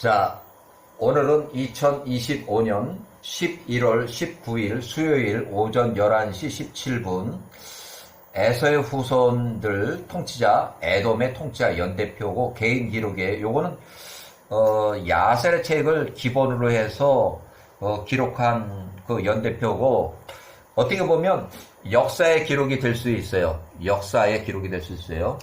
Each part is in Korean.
자, 오늘은 2025년 11월 19일 수요일 오전 11시 17분 에서의 후손들 통치자 에돔의 통치자 연대표고 개인 기록에 요거는 야셀의 책을 기본으로 해서 기록한 그 연대표고 어떻게 보면 역사의 기록이 될 수 있어요. 역사의 기록이 될 수 있어요.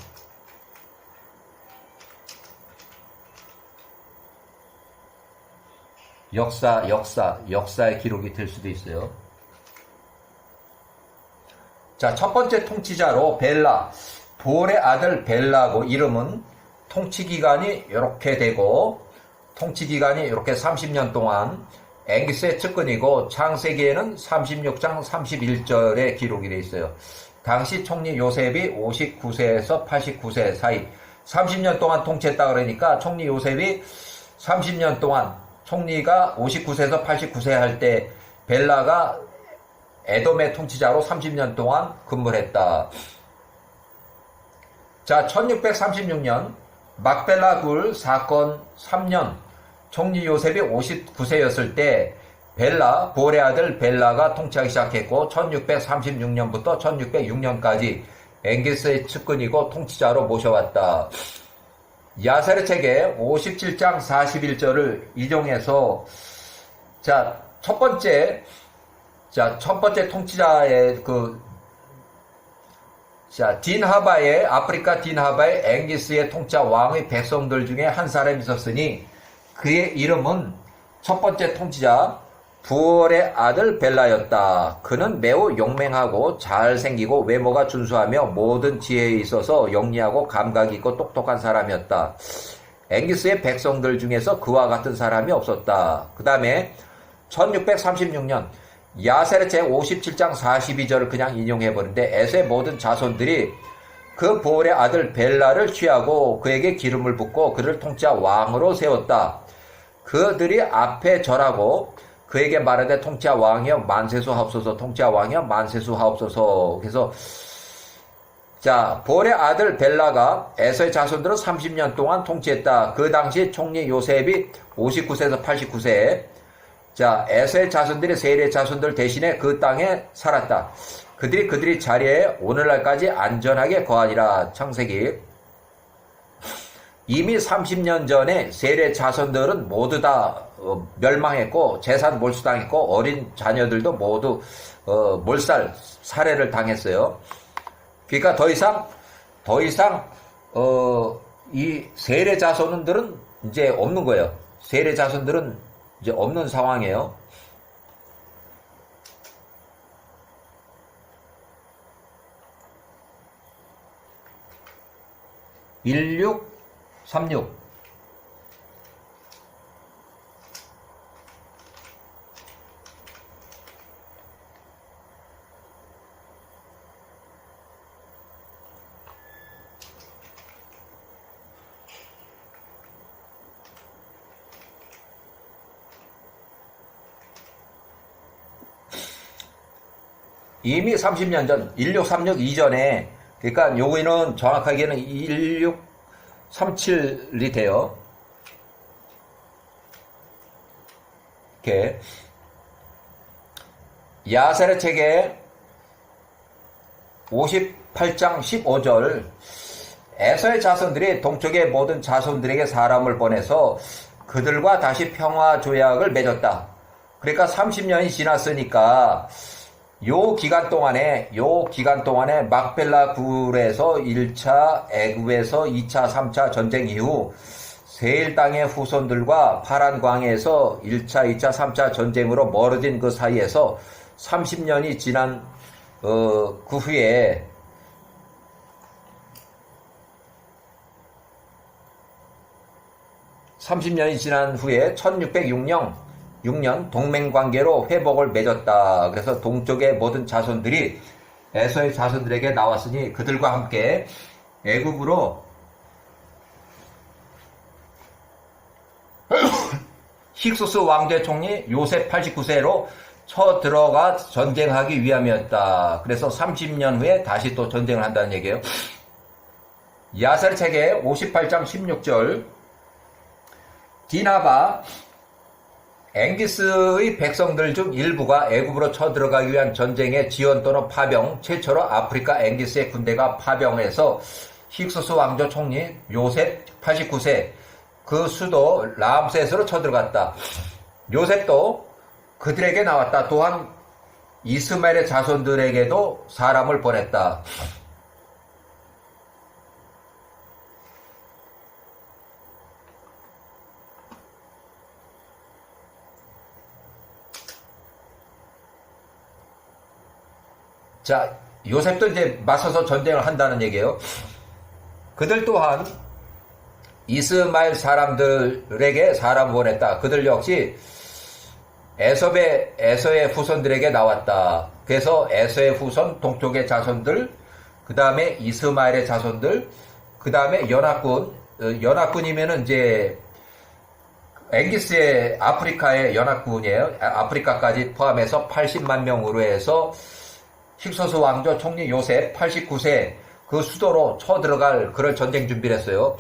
역사의 기록이 될 수도 있어요. 자, 첫 번째 통치자로 벨라, 볼의 아들 벨라고 이름은 통치기간이 이렇게 되고, 통치기간이 이렇게 30년 동안 앵기스의 측근이고, 창세기에는 36장 31절에 기록이 되어 있어요. 당시 총리 요셉이 59세에서 89세 사이, 30년 동안 통치했다 그러니까 총리 요셉이 30년 동안 총리가 59세에서 89세 할 때 벨라가 에돔의 통치자로 30년 동안 근무를 했다. 자, 1636년 막벨라 굴 사건 3년 총리 요셉이 59세였을 때 벨라, 볼의 아들 벨라가 통치하기 시작했고 1636년부터 1606년까지 앵기스의 측근이고 통치자로 모셔왔다. 야셀의 책에 57장 41절을 인용해서 첫 번째 통치자의 딘하바의 아프리카 딘하바의 앵기스의 통치자 왕의 백성들 중에 한 사람이 있었으니 그의 이름은 첫 번째 통치자 부월의 아들 벨라였다. 그는 매우 용맹하고 잘생기고 외모가 준수하며 모든 지혜에 있어서 영리하고 감각이 있고 똑똑한 사람이었다. 앵기스의 백성들 중에서 그와 같은 사람이 없었다. 그 다음에 1636년 야셀의 책 57장 42절을 그냥 인용해버리는데 에서의 모든 자손들이 그 부월의 아들 벨라를 취하고 그에게 기름을 붓고 그를 통치자 왕으로 세웠다. 그들이 앞에 절하고 그에게 말하되 통치자 왕이여 만세수 하옵소서, 통치자 왕이여 만세수 하옵소서. 그래서 볼의 아들 벨라가 에서의 자손들은 30년 동안 통치했다. 그 당시 총리 요셉이 59세에서 89세. 에서의 자손들이 세례의 자손들 대신에 그 땅에 살았다. 그들이 자리에 오늘날까지 안전하게 거하니라. 창세기. 이미 30년 전에 세례 자손들은 모두 다 멸망했고 재산 몰수당했고 어린 자녀들도 모두 살해를 당했어요. 그러니까 더 이상 이 세례 자손들은 이제 없는 거예요. 세례 자손들은 이제 없는 상황이에요. (1636) 이미 30년 전 1636 이전에 그러니까 여기는 정확하게는 1637이 돼요. 이렇게 야셀의 책에 58장 15절 에서의 자손들이 동쪽의 모든 자손들에게 사람을 보내서 그들과 다시 평화 조약을 맺었다. 그러니까 30년이 지났으니까 요 기간 동안에 막벨라 굴에서 1차, 애굽에서 2차, 3차 전쟁 이후 세일 땅의 후손들과 파란 광야에서 1차, 2차, 3차 전쟁으로 멀어진 그 사이에서 30년이 지난 그 후에 지난 후에 1606년 동맹관계로 회복을 맺었다. 그래서 동쪽의 모든 자손들이 에서의 자손들에게 나왔으니 그들과 함께 애굽으로 힉소스 왕제 총리 요셉 89세로 쳐들어가 전쟁하기 위함이었다. 그래서 30년 후에 다시 또 전쟁을 한다는 얘기예요. 야셀 책의 58장 16절 디나바 앵기스의 백성들 중 일부가 애굽으로 쳐들어가기 위한 전쟁의 지원 또는 파병, 최초로 아프리카 앵기스의 군대가 파병해서 힉소스 왕조 총리 요셉 89세 그 수도 람셋으로 쳐들어갔다. 요셉도 그들에게 나왔다. 또한 이스마엘의 자손들에게도 사람을 보냈다. 자, 요셉도 이제 맞서서 전쟁을 한다는 얘기예요. 그들 또한 이스마엘 사람들에게 사람 보냈다. 그들 역시 에서의 후손들에게 나왔다. 그래서 에서의 후손, 동쪽의 자손들, 그 다음에 이스마엘의 자손들, 그 다음에 연합군이면은 이제 앵기스의 아프리카의 연합군이에요. 아프리카까지 포함해서 80만 명으로 해서 힉소스 왕조 총리 요셉 89세 그 수도로 쳐들어갈 그런 전쟁 준비를 했어요.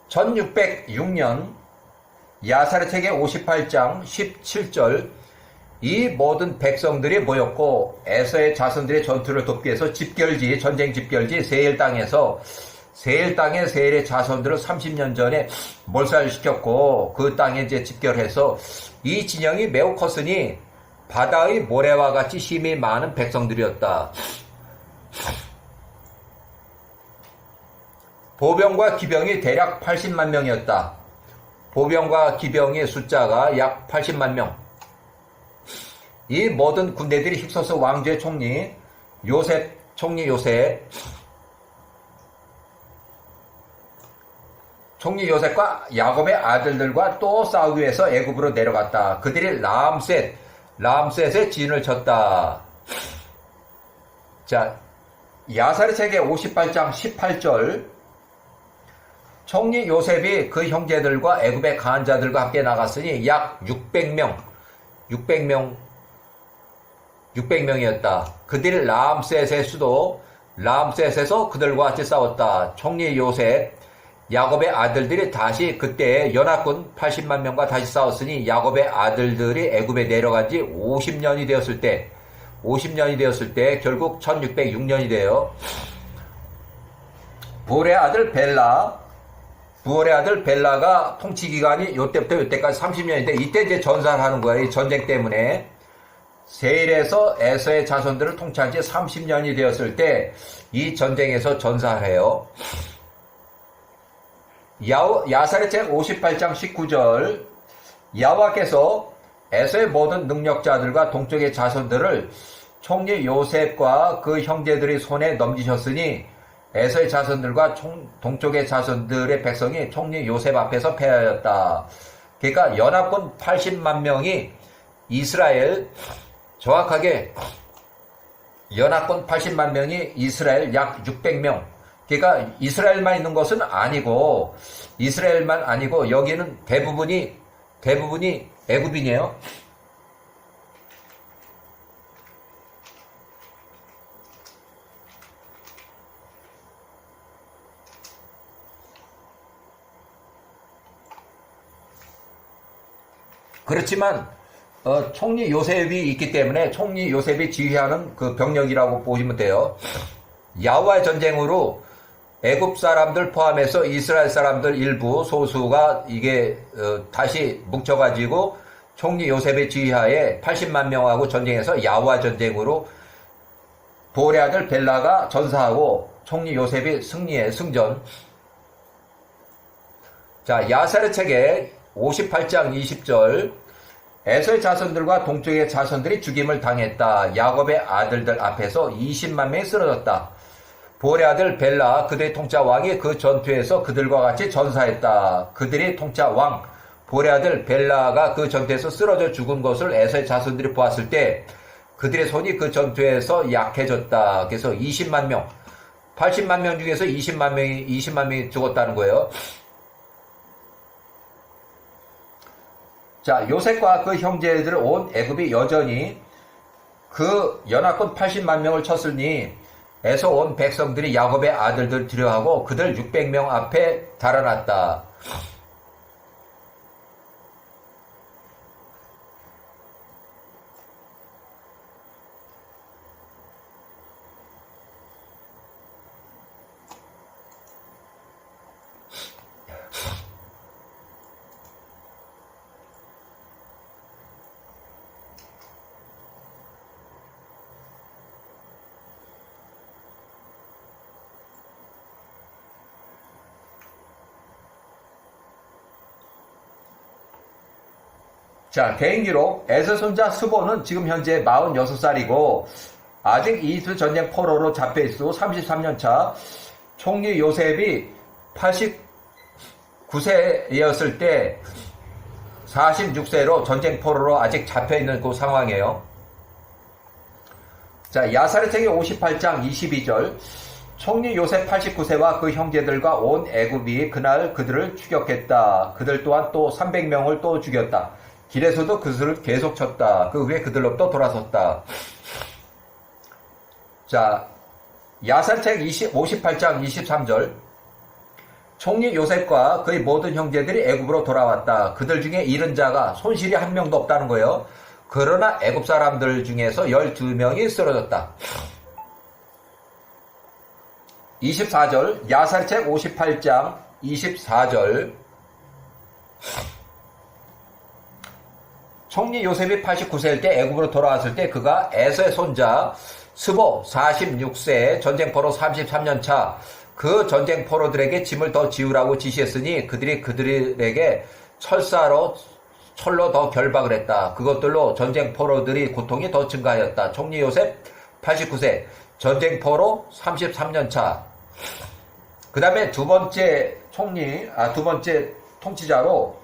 (1606년) 야사르책의 58장 17절 이 모든 백성들이 모였고 에서의 자손들의 전투를 돕기 위해서 전쟁 집결지 세일 땅에서 세일 땅의 세일의 자손들을 30년 전에 몰살시켰고 그 땅에 이제 집결해서 이 진영이 매우 컸으니 바다의 모래와 같이 힘이 많은 백성들이었다. 보병과 기병이 대략 80만 명이었다. 보병과 기병의 숫자가 약 80만 명. 이 모든 군대들이 힉소스 왕조의 총리 요셉과 야곱의 아들들과 또 싸우기 위해서 애굽으로 내려갔다. 그들이 람셋의 진을 쳤다. 자, 야사르책의 58장 18절 총리 요셉이 그 형제들과 애굽의 강한 자들과 함께 나갔으니 약 600명이었다. 그들이 람셋의 수도 람셋에서 그들과 같이 싸웠다. 총리 요셉, 야곱의 아들들이 다시 그때 연합군 80만 명과 다시 싸웠으니 야곱의 아들들이 애굽에 내려간 지 50년이 되었을 때 결국 1606년이 돼요. 부올의 아들 벨라가 통치 기간이 요때부터 요때까지 30년인데 이때 이제 전사를 하는 거예요. 이 전쟁 때문에. 세일에서 에서의 자손들을 통치한 지 30년이 되었을 때 이 전쟁에서 전사를 해요. 야사르책 58장 19절 여호와께서 에서의 모든 능력자들과 동쪽의 자손들을 총리 요셉과 그 형제들의 손에 넘기셨으니 에서의 자손들과 동쪽의 자손들의 백성이 총리 요셉 앞에서 패하였다. 그러니까 연합군 80만 명이 이스라엘 정확하게 연합군 80만 명이 이스라엘 약 600명. 그러니까 이스라엘만 있는 것은 아니고 여기는 대부분이 애굽인이에요. 그렇지만 총리 요셉이 있기 때문에 총리 요셉이 지휘하는 그 병력이라고 보시면 돼요. 야후와의 전쟁으로 애굽 사람들 포함해서 이스라엘 사람들 일부 소수가 이게 다시 뭉쳐가지고 총리 요셉의 지휘하에 80만 명하고 전쟁해서 야후와 전쟁으로 부올의 아들 벨라가 전사하고 총리 요셉이 승전. 자, 야사르책의 58장 20절 에서의 자손들과 동쪽의 자손들이 죽임을 당했다. 야곱의 아들들 앞에서 20만 명이 쓰러졌다. 부올의 아들 벨라 그들의 통짜 왕이 그 전투에서 그들과 같이 전사했다. 그들의 통짜 왕 부올의 아들 벨라가 그 전투에서 쓰러져 죽은 것을 에서의 자손들이 보았을 때 그들의 손이 그 전투에서 약해졌다. 그래서 20만 명, 80만 명 중에서 20만 명이 죽었다는 거예요. 자, 요셉과 그 형제들을 온 애굽이 여전히 그 연합군 80만 명을 쳤으니 에서 온 백성들이 야곱의 아들들 두려워하고 그들 600명 앞에 달아났다. 자, 개인기록 에서 손자 스보는 지금 현재 46살이고 아직 이집트 전쟁 포로로 잡혀있고 33년 차. 총리 요셉이 89세였을 때 46세로 전쟁 포로로 아직 잡혀있는 그 상황이에요. 자, 야사렛 기 58장 22절. 총리 요셉 89세와 그 형제들과 온 애굽이 그날 그들을 추격했다. 그들 또한 또 300명을 또 죽였다. 길에서도 그들을 계속 쳤다. 그 후에 그들로부터 돌아섰다. 자, 야사책 58장 23절. 총리 요셉과 그의 모든 형제들이 애굽으로 돌아왔다. 그들 중에 잃은 자가 손실이 한 명도 없다는 거예요. 그러나 애굽 사람들 중에서 12명이 쓰러졌다. 24절. 야사책 58장 24절. 총리 요셉이 89세일 때 애굽으로 돌아왔을 때 그가 에서의 손자 스보 46세 전쟁포로 33년 차 그 전쟁포로들에게 짐을 더 지우라고 지시했으니 그들이 그들에게 철로 더 결박을 했다. 그것들로 전쟁포로들이 고통이 더 증가하였다. 총리 요셉 89세 전쟁포로 33년 차. 그 다음에 두 번째 통치자로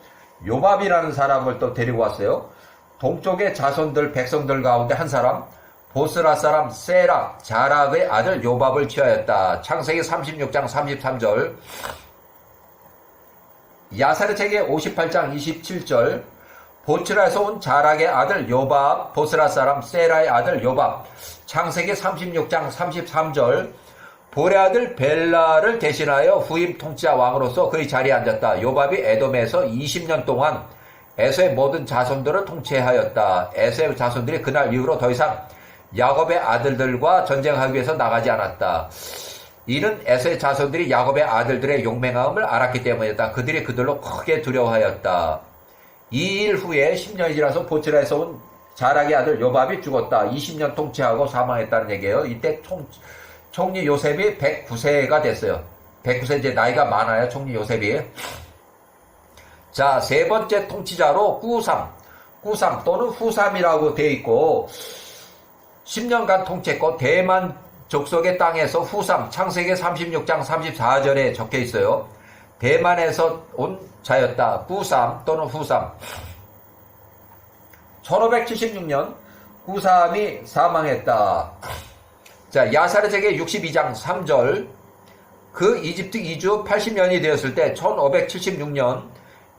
요밥이라는 사람을 또 데리고 왔어요. 동쪽의 자손들 백성들 가운데 한 사람, 보스라 사람 세락 자락의 아들 요밥을 취하였다. 창세기 36장 33절. 야사르책의 58장 27절. 보츠라에서 온 자락의 아들 요밥, 보스라 사람 세라의 아들 요밥. 창세기 36장 33절. 볼의 아들 벨라를 대신하여 후임 통치자 왕으로서 그의 자리에 앉았다. 요밥이 에돔에서 20년 동안 에서의 모든 자손들을 통치하였다. 에서의 자손들이 그날 이후로 더 이상 야곱의 아들들과 전쟁하기 위해서 나가지 않았다. 이는 에서의 자손들이 야곱의 아들들의 용맹함을 알았기 때문이었다. 그들이 그들로 크게 두려워하였다. 이 일 후에 10년이 지나서 보츠라에서 온 자락의 아들 요밥이 죽었다. 20년 통치하고 사망했다는 얘기예요. 이때 총리 요셉이 109세가 됐어요. 109세 이제 나이가 많아요. 총리 요셉이. 자, 세 번째 통치자로 꾸삼 또는 후삼이라고 되어 있고 10년간 통치했고 대만 족속의 땅에서 후삼 창세기 36장 34절에 적혀 있어요. 대만에서 온 자였다. 꾸삼 또는 후삼. 1576년 꾸삼이 사망했다. 자, 야사르책의 62장 3절. 그 이집트 이주 80년이 되었을 때 1576년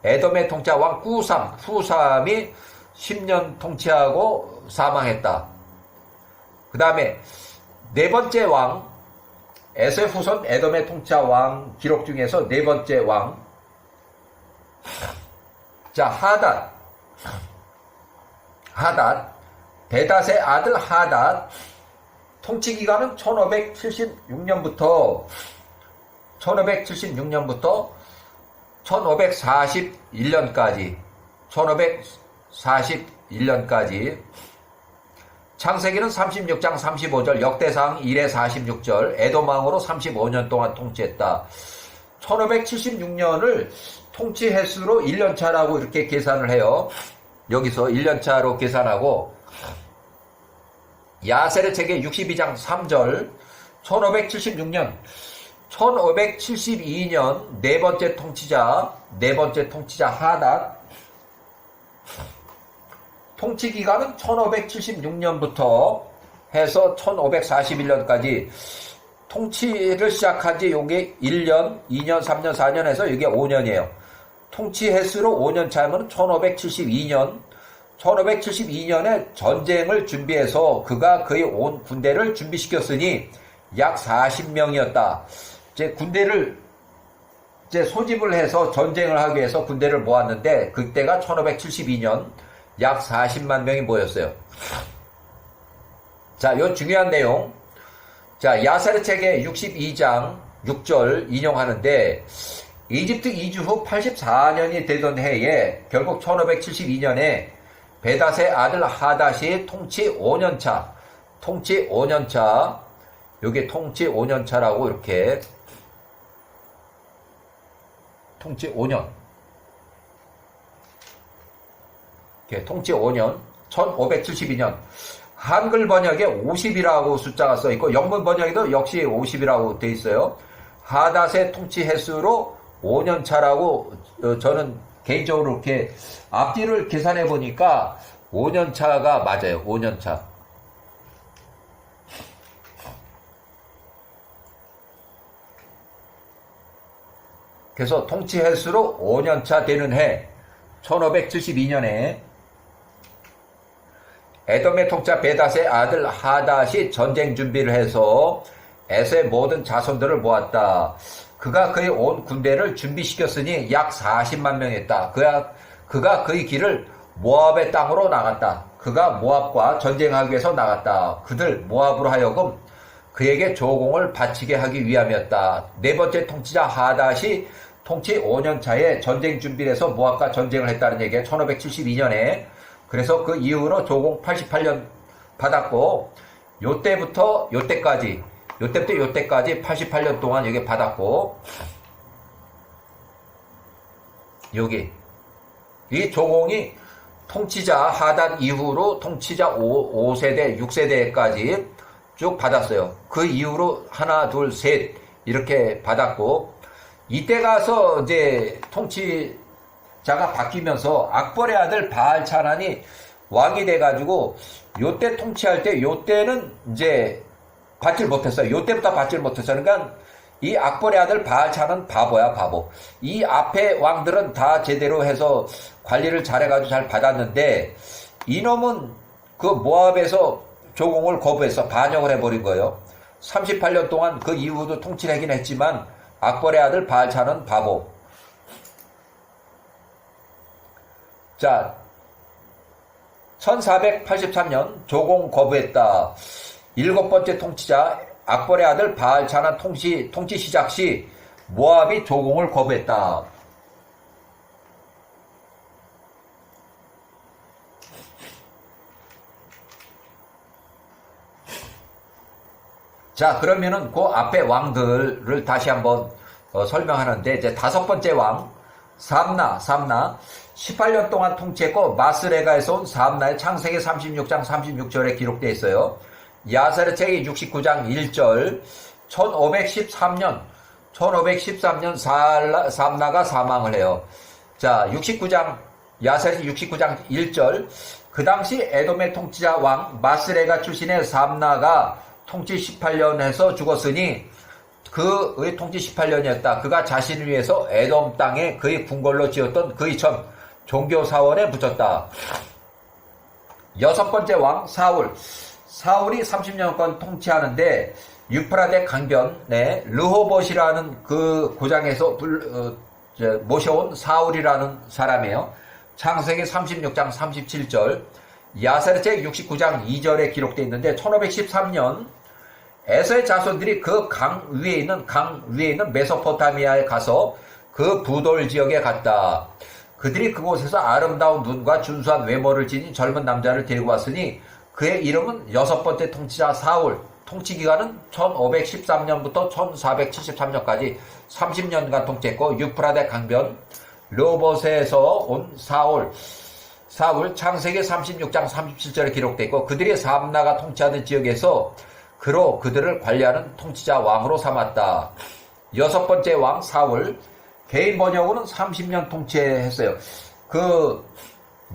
에돔의 통치자 왕 후삼이 10년 통치하고 사망했다. 그 다음에 네 번째 왕, 에서의 후손 에돔의 통치자 왕 기록 중에서 네 번째 왕. 자, 하닷, 베닷의 아들 하닷. 통치 기간은 1576년부터 1541년까지 창세기는 36장 35절, 역대상 1회 46절, 에돔왕으로 35년 동안 통치했다. 1576년을 통치 횟수로 1년차라고 이렇게 계산을 해요. 여기서 1년차로 계산하고 야세르책의 62장 3절 1576년 1572년 네 번째 통치자 하닷 통치 기간은 1576년부터 해서 1541년까지 통치를 시작한 지 요게 1년, 2년, 3년, 4년 해서 이게 5년이에요. 통치 횟수로 5년 차면 1572년, 1572년에 전쟁을 준비해서 그가 그의 온 군대를 준비시켰으니 약 40명이었다. 이제 군대를 이제 소집을 해서 전쟁을 하기 위해서 군대를 모았는데 그때가 1572년 약 40만 명이 모였어요. 자, 요 중요한 내용. 자, 야세르 책의 62장 6절 인용하는데 이집트 이주 후 84년이 되던 해에 결국 1572년에 베닷의 아들 하닷이 통치 5년차, 요게 통치 5년차라고 이렇게 통치 5년. 이렇게 통치 5년, 1572년. 한글 번역에 50이라고 숫자가 써 있고 영문 번역에도 역시 50이라고 돼 있어요. 하닷의 통치 횟수로 5년 차라고 저는 개인적으로 이렇게 앞뒤를 계산해 보니까 5년 차가 맞아요. 5년 차. 그래서 통치 횟수로 5년 차 되는 해 1572년에 에돔의 통치 베닷의 아들 하닷이 전쟁 준비를 해서 에서의 모든 자손들을 모았다. 그가 그의 온 군대를 준비시켰으니 약 40만 명이었다. 그가 그의 길을 모압의 땅으로 나갔다. 그가 모압과 전쟁하기 위해서 나갔다. 그들 모압으로 하여금 그에게 조공을 바치게 하기 위함이었다. 네 번째 통치자 하닷이 통치 5년 차에 전쟁 준비를 해서 모압과 전쟁을 했다는 얘기예요. 1572년에. 그래서 그 이후로 조공 88년 받았고 요때부터 요때까지 88년 동안 여기 받았고 여기 이 조공이 통치자 하닷 이후로 통치자 5세대 6세대까지 쭉 받았어요. 그 이후로 하나 둘 셋 이렇게 받았고 이때 가서 이제 통치자가 바뀌면서 악벌의 아들 바알차난이 왕이 돼가지고 요때 통치할 때 요때는 이제 받질 못했어요. 요때부터 받질 못했어요. 그러니까 이 악벌의 아들 바알차는 바보야, 바보. 이 앞에 왕들은 다 제대로 해서 관리를 잘해가지고 잘 받았는데 이놈은 그 모압에서 조공을 거부해서 반역을 해버린 거예요. 38년 동안 그 이후도 통치를 하긴 했지만 악벌의 아들 바알차는 바보. 자, 1483년 조공 거부했다. 일곱 번째 통치자 악벌의 아들 바알차난 통치 시작 시 모압이 조공을 거부했다. 자, 그러면은 그 앞에 왕들을 다시 한번 설명하는데 이제 다섯 번째 왕 삼나 18년 동안 통치했고 마스레가에서 온 삼나의 창세기 36장 36절에 기록되어 있어요. 야세르 책이 69장 1절 1513년 삼나가 사망을 해요. 자, 69장 야세르 69장 1절 그 당시 에돔의 통치자 왕 마스레가 출신의 삼나가 통치 18년 해서 죽었으니 그의 통치 18년이었다. 그가 자신을 위해서 에돔 땅에 그의 궁궐로 지었던 그의 전 종교 사원에 붙였다. 여섯 번째 왕 사울이 30년간 통치하는데 유프라데 강변에 르호봇이라는 그 고장에서 모셔온 사울이라는 사람이에요. 창세기 36장 37절 야세르 책 69장 2절에 기록되어 있는데 1513년 에서의 자손들이 그 강 위에 있는 메소포타미아에 가서 그 부돌 지역에 갔다. 그들이 그곳에서 아름다운 눈과 준수한 외모를 지닌 젊은 남자를 데리고 왔으니 그의 이름은 여섯 번째 통치자 사울. 통치 기간은 1513년부터 1473년까지 30년간 통치했고 유프라데 강변 르호봇에서 온 사울 창세기 36장 37절에 기록되어 있고 그들이 삼나가 통치하는 지역에서 그로 그들을 관리하는 통치자 왕으로 삼았다. 여섯 번째 왕 사울 개인 번역으로는 30년 통치했어요.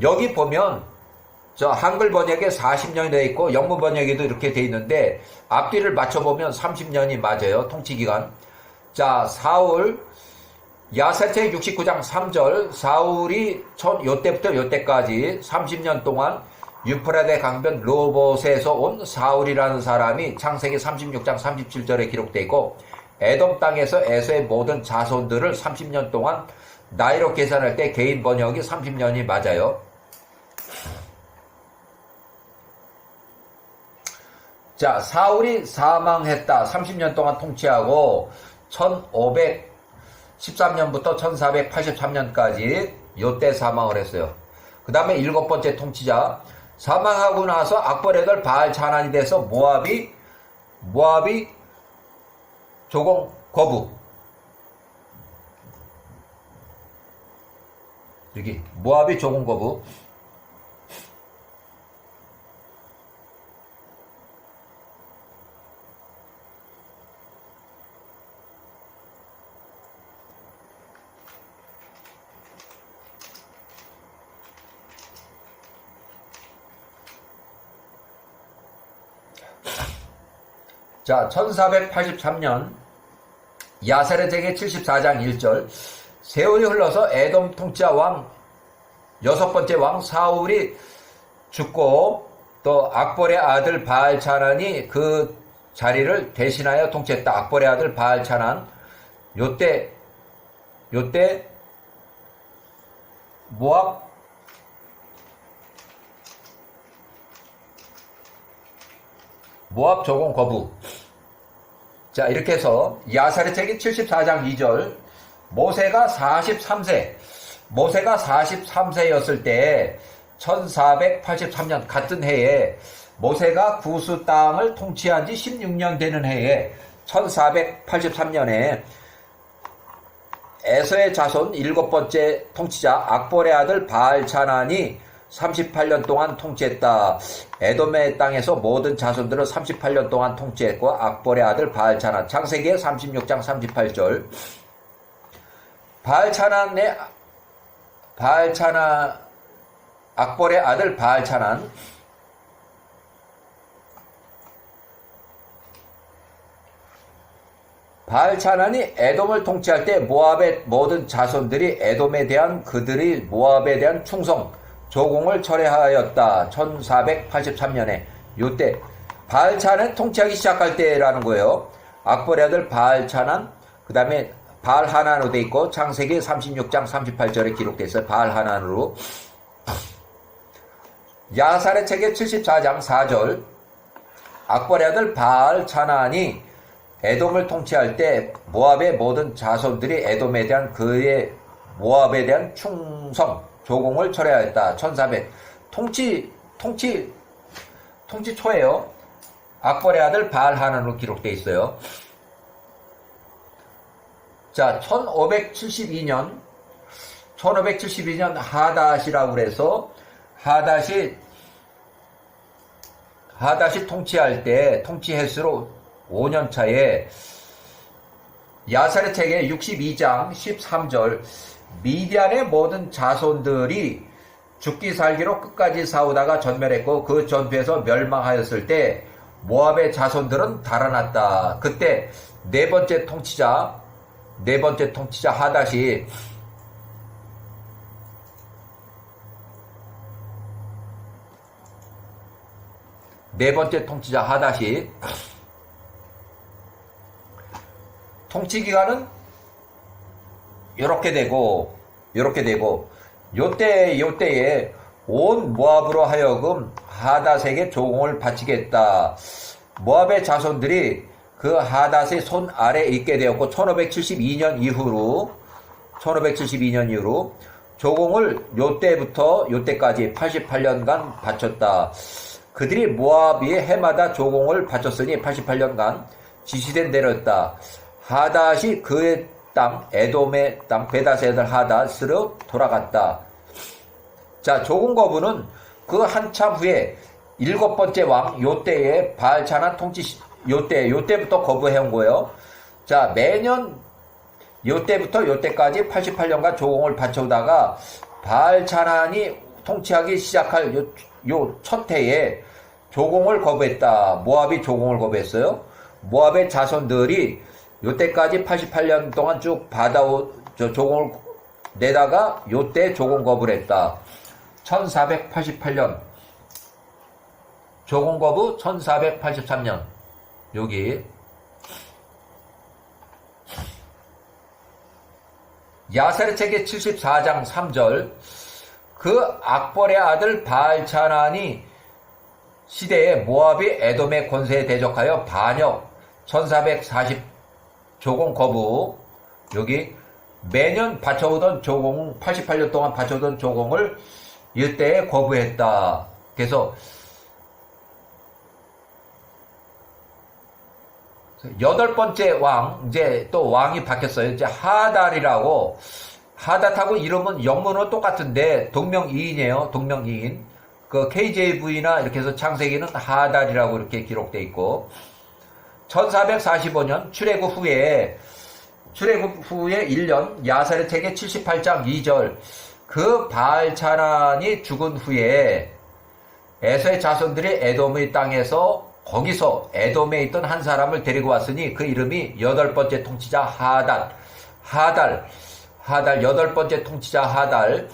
여기 보면 저 한글 번역에 40년이 돼 있고 영문 번역에도 이렇게 돼 있는데 앞뒤를 맞춰보면 30년이 맞아요. 통치기간. 자, 사울 야사체 69장 3절 사울이 요때부터 요때까지 30년 동안 유프라데 강변 로봇에서 온 사울이라는 사람이 창세기 36장 37절에 기록되어 있고 에돔 땅에서 에서의 모든 자손들을 30년 동안 나이로 계산할 때 개인 번역이 30년이 맞아요. 자, 사울이 사망했다. 30년 동안 통치하고 1513년부터 1483년까지 요때 사망을 했어요. 그 다음에 7번째 통치자 사망하고 나서 악벌의 아들 바알차난이 돼서 모압이 조공 거부. 여기 모압이 조공 거부. 자, 1483년 야세르제기 74장 1절 세월이 흘러서 에돔 통치자 왕 6번째 왕 사울이 죽고 또 악볼의 아들 바알차난이 그 자리를 대신하여 통치했다. 악볼의 아들 바알차난 요때 모압 조공 거부. 자, 이렇게 해서 야사르체기 74장 2절 모세가 43세였을 때 1483년 같은 해에 모세가 구스 땅을 통치한 지 16년 되는 해에 1483년에 에서의 자손 7번째 통치자 악볼의 아들 바알차난이 38년 동안 통치했다. 에돔의 땅에서 모든 자손들을 38년 동안 통치했고 악볼의 아들 바알차난 창세기 36장 38절 악볼의 아들 바알차난이 에돔을 통치할 때 모압의 모든 자손들이 에돔에 대한 그들이 모압에 대한 충성 조공을 철회하였다. 1483년에 요때 바알차난 통치하기 시작할 때라는 거예요. 악볼의 아들 바알차난 그 다음에 바알하난으로 돼 있고 창세기 36장 38절에 기록되어 있어요. 바알하난으로. 야사르체기 74장 4절 악볼의 아들 바알차난이 에돔을 통치할 때 모압의 모든 자손들이 에돔에 대한 그의 모압에 대한 충성 조공을 철회하였다. 1400 통치 초예요. 악볼의 아들 바알하난으로 기록되어 있어요. 자, 1572년 하닷이라고 그래서 하닷이 통치할 때 통치 횟수로 5년 차에 야사르체기 62장 13절 미디안의 모든 자손들이 죽기 살기로 끝까지 싸우다가 전멸했고 그 전투에서 멸망하였을 때 모압의 자손들은 달아났다. 그때 네 번째 통치자 하닷이 통치 기간은 요렇게 되고 요때에 온 모압으로 하여금 하닷에게 조공을 바치겠다. 모압의 자손들이 그 하닷의 손 아래에 있게 되었고 1572년 이후로 조공을 요때부터 요때까지 88년간 바쳤다. 그들이 모압이 해마다 조공을 바쳤으니 88년간 지시된 대로였다. 하닷이 그의 땅 에돔의 땅 베닷의 아들 하닷으로 돌아갔다. 자, 조공 거부는 그 한참 후에 7번째 왕 요때에 바알차난 통치 요때부터 거부해온 거예요. 자, 매년 요때부터 요때까지 88년간 조공을 바쳐오다가 바알차난이 통치하기 시작할 요 첫 해에 조공을 거부했다. 모압이 조공을 거부했어요. 모압의 자손들이 요때까지 88년 동안 쭉 조공을 내다가 요때 조공 거부를 했다. 1488년 조공 거부, 1483년 여기 야세르책의 74장 3절 그 악볼의 아들 바알차난이 시대에 모압이 에돔의 권세에 대적하여 반역 1440 조공 거부 여기 매년 바쳐오던 조공 88년 동안 바쳐오던 조공을 이때에 거부했다. 그래서 여덟 번째 왕 이제 또 왕이 바뀌었어요. 이제 하달이라고 하닷하고 이름은 영문은 똑같은데 동명이인이에요. 동명이인. 그 KJV나 이렇게 해서 창세기는 하달이라고 이렇게 기록되어 있고 1445년 출애굽 후에 1년 야세르책의 78장 2절 그 바알차난이 죽은 후에 에서의 자손들이 에돔의 땅에서 거기서 에돔에 있던 한 사람을 데리고 왔으니 그 이름이 여덟 번째 통치자 하달 여덟 번째 통치자 하달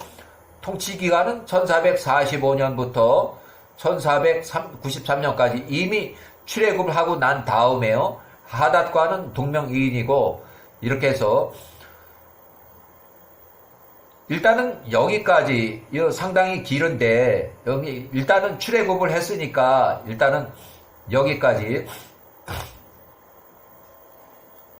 통치 기간은 1445년부터 1493년까지 이미 출애굽을 하고 난 다음에요. 하닷과는 동명이인이고 이렇게 해서 일단은 여기까지 상당히 길은데 여기 일단은 출애굽을 했으니까 일단은 여기까지